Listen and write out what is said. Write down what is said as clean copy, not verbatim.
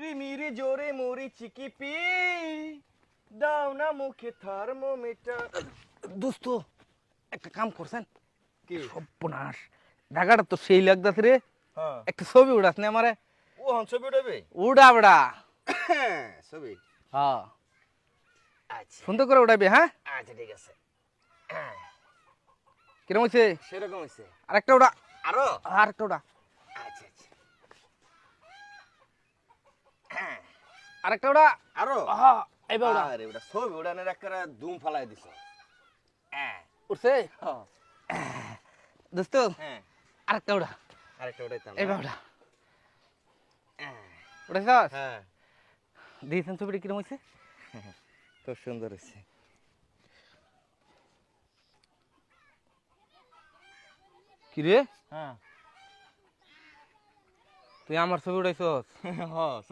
রিমিরি জোরে মরি চিকি পি দাও না মুখে থার্মোমিটার। দোস্ত একটা কাম করছেন কি? সর্বনাশ ঢাকাটা তো সেই লাগতাছে রে। হ্যাঁ একটা ছবি উড়াস না আমারে? ও হন ছবি উঠাবে? উড়া বড়া। ছবি? হ্যাঁ আচ্ছা সুন্দর করে উড়াবি। হ্যাঁ আচ্ছা ঠিক আছে। কিরম হয়েছে? সেরকম হয়েছে। আরেকটা উড়া। আরো? আরেকটা উড়া। আচ্ছা আচ্ছা। আরেকটা উড়া। আরো? হ্যাঁ এইবার উড়া। আরে ওটা ছবি উড়ানের একটা ধুম ফালাই দিছ। উঠছে হ্যাঁ দোস্ত? হ্যাঁ আরেকটা উড়া। আরেকটা উঠাইতাম। এইবার উড়া। উঠেছস? হ্যাঁ দিয়েছেন ছবিটা কিরম হয়েছে? খুব সুন্দর হয়েছে। কি রে হ্যাঁ তুই আমার ছবি উঠাইছস? হ্যাঁ